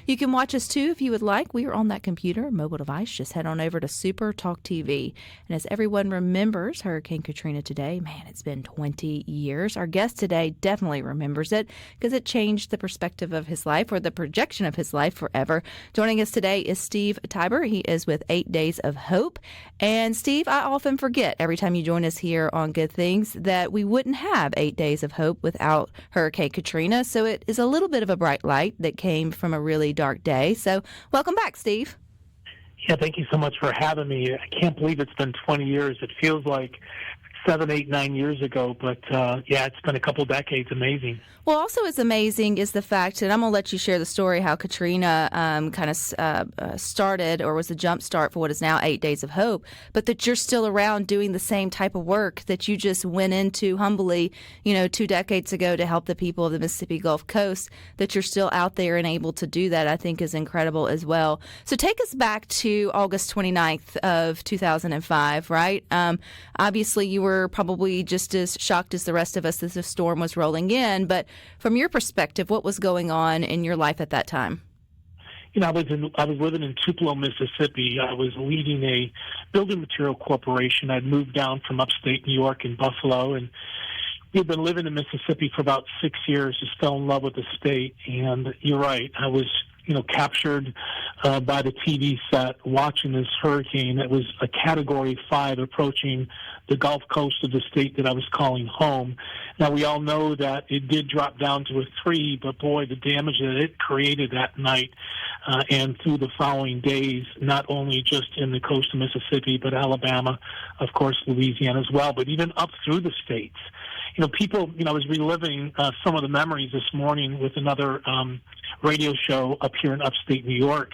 You can watch us too if you would like. We are on that computer, mobile device. Just head on over to SuperTalk TV. And as everyone remembers Hurricane Katrina today, man, it's been 20 years. Our guest today definitely remembers it because it changed the perspective of his life or the projection of his life forever. Joining us today is Steve Tybor. He is with 8 Days of Hope. And Steve, I often forget every time you join us here on Good Things that we wouldn't have 8 Days of Hope without Hurricane Katrina. So it is a little bit of a bright light that came from a really dark day. So welcome back, Steve. Yeah, thank you so much for having me. I can't believe it's been 20 years. It feels like 7, 8, 9 years ago, but yeah, it's been a couple decades. Amazing. Well, also as amazing is the fact, and I'm going to let you share the story, how Katrina kind of started or was the jump start for what is now 8 Days of Hope, but that you're still around doing the same type of work that you just went into humbly, 2 decades ago to help the people of the Mississippi Gulf Coast, that you're still out there and able to do that, I think is incredible as well. So take us back to August 29th of 2005, right? Obviously, you were probably just as shocked as the rest of us as the storm was rolling in, but from your perspective, what was going on in your life at that time? I was living in Tupelo, Mississippi. I was leading a building material corporation. I'd moved down from upstate New York in Buffalo, and we'd been living in Mississippi for about 6 years, just fell in love with the state. And you're right, I was captured by the TV set watching this hurricane. It was a Category 5 approaching the Gulf Coast of the state that I was calling home. Now, we all know that it did drop down to a 3, but boy, the damage that it created that night and through the following days, not only just in the coast of Mississippi, but Alabama, of course, Louisiana as well, but even up through the states. I was reliving some of the memories this morning with another radio show up here in upstate New York.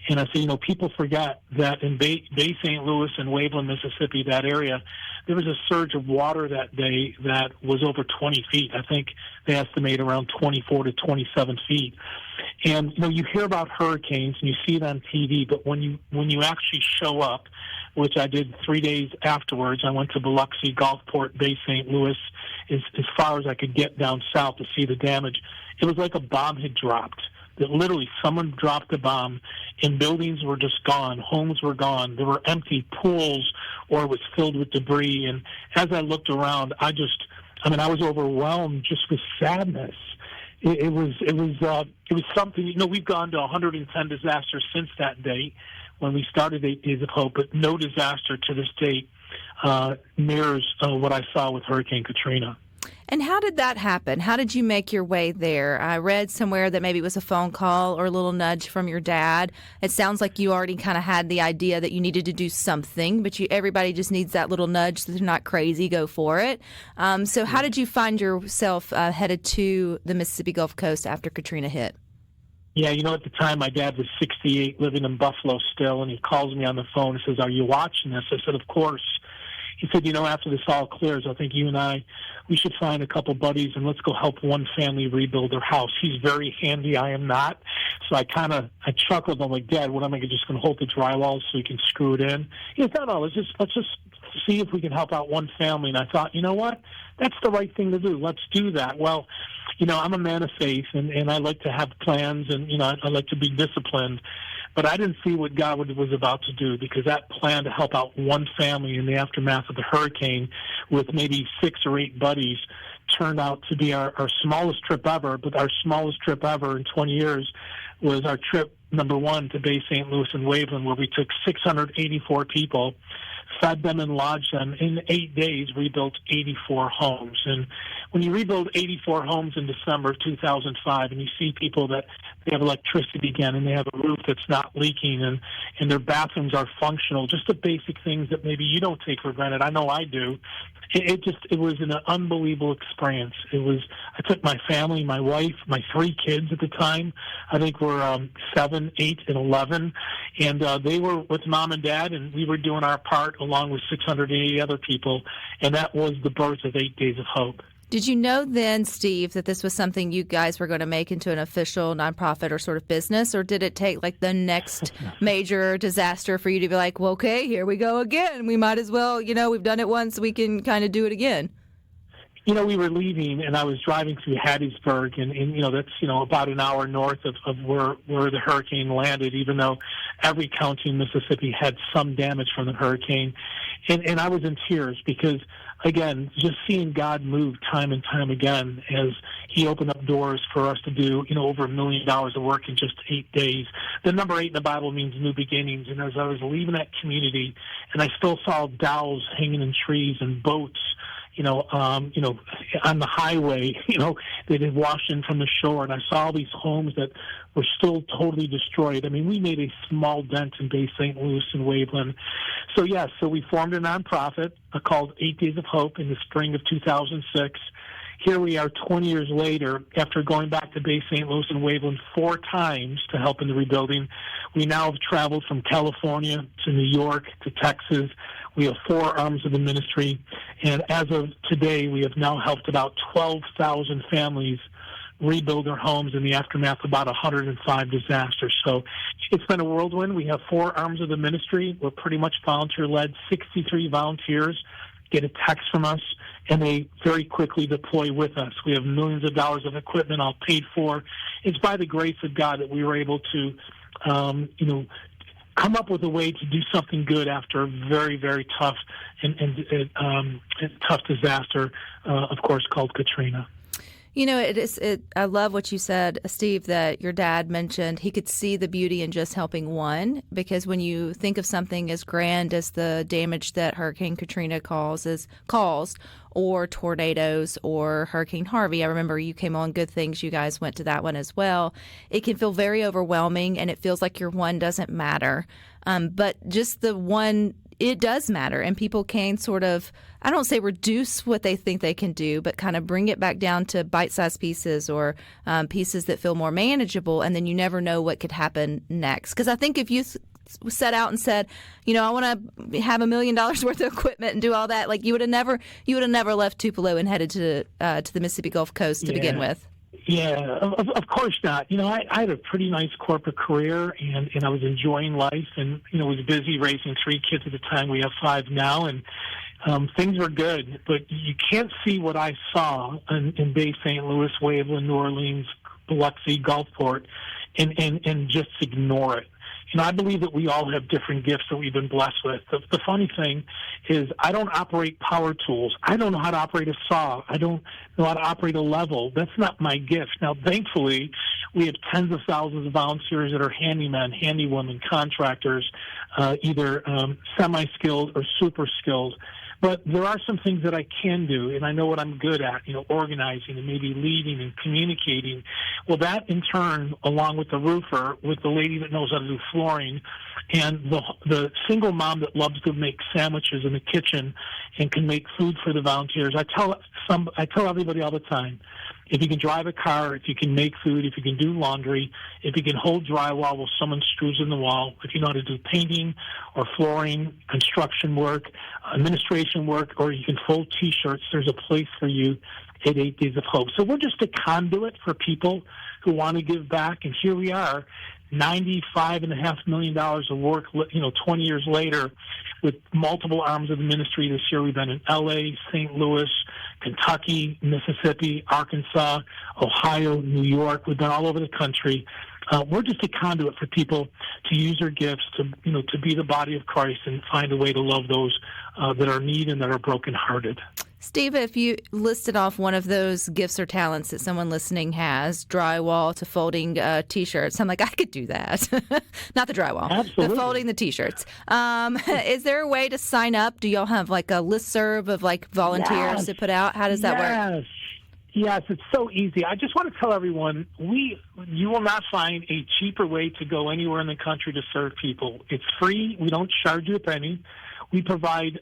And I say, people forget that in Bay St. Louis and Waveland, Mississippi, that area, there was a surge of water that day that was over 20 feet. I think they estimate around 24 to 27 feet. And, you hear about hurricanes and you see it on TV, but when you actually show up, which I did 3 days afterwards, I went to Biloxi, Gulfport, Bay St. Louis, as far as I could get down south to see the damage. It was like a bomb had dropped. That literally someone dropped a bomb and buildings were just gone, homes were gone, there were empty pools or it was filled with debris. And as I looked around, I was overwhelmed just with sadness. It was something. We've gone to 110 disasters since that day when we started 8 Days of Hope, but no disaster to this date mirrors what I saw with Hurricane Katrina. And how did that happen? How did you make your way there? I read somewhere that maybe it was a phone call or a little nudge from your dad. It sounds like you already kind of had the idea that you needed to do something, but everybody just needs that little nudge so they're not crazy, go for it. So how did you find yourself headed to the Mississippi Gulf Coast after Katrina hit? Yeah, at the time my dad was 68, living in Buffalo still, and he calls me on the phone and says, "Are you watching this?" I said, "Of course." He said, after this all clears, I think you and I, we should find a couple buddies and let's go help one family rebuild their house. He's very handy. I am not. So I chuckled. I'm like, "Dad, what am I just going to hold the drywall so we can screw it in?" He said, "No, let's just see if we can help out one family." And I thought, you know what? That's the right thing to do. Let's do that. Well, I'm a man of faith and I like to have plans and, I like to be disciplined. But I didn't see what God was about to do because that plan to help out one family in the aftermath of the hurricane with maybe 6 or 8 buddies turned out to be our smallest trip ever. But our smallest trip ever in 20 years was our trip number 1 to Bay St. Louis and Waveland, where we took 684 people, fed them and lodged them. In 8 days, rebuilt 84 homes. And when you rebuild 84 homes in December of 2005 and you see people that they have electricity again and they have a roof that's not leaking and their bathrooms are functional, just the basic things that maybe you don't take for granted. I know I do. It was an unbelievable experience. I took my family, my wife, my 3 kids at the time. I think we're 7, 8, and 11. And they were with Mom and Dad, and we were doing our part along with 680 other people. And that was the birth of 8 Days of Hope. Did you know then, Steve, that this was something you guys were going to make into an official nonprofit or sort of business, or did it take like the next major disaster for you to be like, well, okay, here we go again. We might as well, we've done it once, we can kind of do it again? we were leaving, and I was driving through Hattiesburg, and that's, about an hour north of where the hurricane landed, even though every county in Mississippi had some damage from the hurricane. And I was in tears because, again, just seeing God move time and time again as he opened up doors for us to do, over $1 million of work in just 8 days. The number 8 in the Bible means new beginnings. And as I was leaving that community, and I still saw dowels hanging in trees and boats, on the highway, that had washed in from the shore, and I saw all these homes that were still totally destroyed. I mean, we made a small dent in Bay St. Louis and Waveland. So we formed a nonprofit called 8 Days of Hope in the spring of 2006. Here we are 20 years later, after going back to Bay St. Louis and Waveland 4 times to help in the rebuilding. We now have traveled from California to New York to Texas. We have 4 arms of the ministry, and as of today, we have now helped about 12,000 families rebuild their homes in the aftermath of about 105 disasters. So it's been a whirlwind. We have 4 arms of the ministry. We're pretty much volunteer-led. 63 volunteers get a text from us, and they very quickly deploy with us. We have millions of dollars of equipment all paid for. It's by the grace of God that we were able to, come up with a way to do something good after a very, very tough and tough disaster, of course, called Katrina. I love what you said, Steve, that your dad mentioned he could see the beauty in just helping one, because when you think of something as grand as the damage that Hurricane Katrina caused, or tornadoes or Hurricane Harvey, I remember you came on Good Things, you guys went to that one as well. It can feel very overwhelming, and it feels like your one doesn't matter. But just the one, it does matter, and people can sort of, I don't say reduce what they think they can do, but kind of bring it back down to bite-sized pieces or pieces that feel more manageable, and then you never know what could happen next. Because I think if you set out and said, I want to have $1 million worth of equipment and do all that, like you would have never left Tupelo and headed to the Mississippi Gulf Coast to begin with. Yeah, of course not. I had a pretty nice corporate career, and I was enjoying life, and was busy raising 3 kids at the time. We have 5 now, and things were good. But you can't see what I saw in Bay St. Louis, Waveland, New Orleans, Biloxi, Gulfport, and just ignore it. I believe that we all have different gifts that we've been blessed with. The funny thing is I don't operate power tools. I don't know how to operate a saw. I don't know how to operate a level. That's not my gift. Now, thankfully, we have tens of thousands of volunteers that are handymen, handywomen, contractors, either semi-skilled or super skilled. But there are some things that I can do, and I know what I'm good at, organizing and maybe leading and communicating. Well, that in turn, along with the roofer, with the lady that knows how to do flooring, and the single mom that loves to make sandwiches in the kitchen and can make food for the volunteers. I tell everybody all the time, if you can drive a car, if you can make food, if you can do laundry, if you can hold drywall while someone screws in the wall, if you know how to do painting or flooring, construction work, administration work, or you can fold T-shirts, there's a place for you at 8 Days of Hope. So we're just a conduit for people who want to give back, and here we are, $95.5 million of work, 20 years later, with multiple arms of the ministry. This year we've been in L.A., St. Louis, Kentucky, Mississippi, Arkansas, Ohio, New York. We've been all over the country. We're just a conduit for people to use their gifts to be the body of Christ and find a way to love those that are in need and that are brokenhearted. Steve, if you listed off one of those gifts or talents that someone listening has, drywall to folding T-shirts, I'm like, I could do that. Not the drywall. Absolutely. The folding the T-shirts. Is there a way to sign up? Do y'all have like a listserv of like volunteers to put out? How does that work? Yes, it's so easy. I just want to tell everyone, you will not find a cheaper way to go anywhere in the country to serve people. It's free. We don't charge you a penny. We provide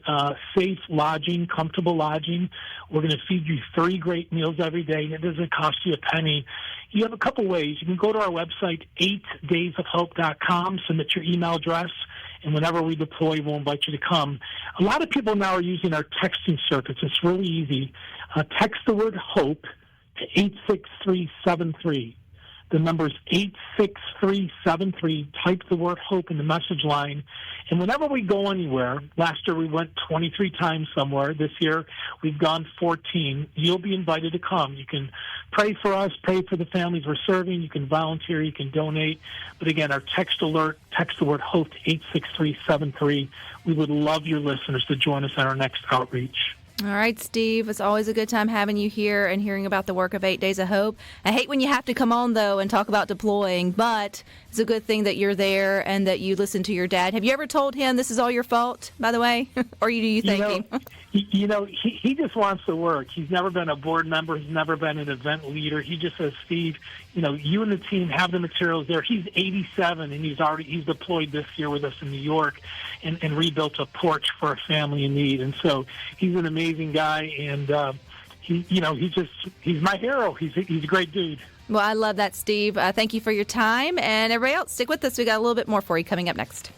safe lodging, comfortable lodging. We're going to feed you 3 great meals every day, and it doesn't cost you a penny. You have a couple ways. You can go to our website, 8daysofhope.com, submit your email address, and whenever we deploy, we'll invite you to come. A lot of people now are using our texting circuits. It's really easy. Text the word HOPE to 86373. The number's 86373. Type the word HOPE in the message line. And whenever we go anywhere, last year we went 23 times somewhere. This year we've gone 14. You'll be invited to come. You can pray for us, pray for the families we're serving. You can volunteer, you can donate. But again, our text alert, text the word HOPE to 86373. We would love your listeners to join us on our next outreach. All right, Steve, it's always a good time having you here and hearing about the work of 8 Days of Hope. I hate when you have to come on, though, and talk about deploying, but it's a good thing that you're there and that you listen to your dad. Have you ever told him this is all your fault, by the way? Or do you thank him? He just wants to work. He's never been a board member. He's never been an event leader. He just says, Steve, you and the team have the materials there. He's 87, and he's deployed this year with us in New York and rebuilt a porch for a family in need. And so he's an amazing guy, and he's my hero. He's a great dude. Well, I love that, Steve. Thank you for your time. And everybody else, stick with us. We got a little bit more for you coming up next.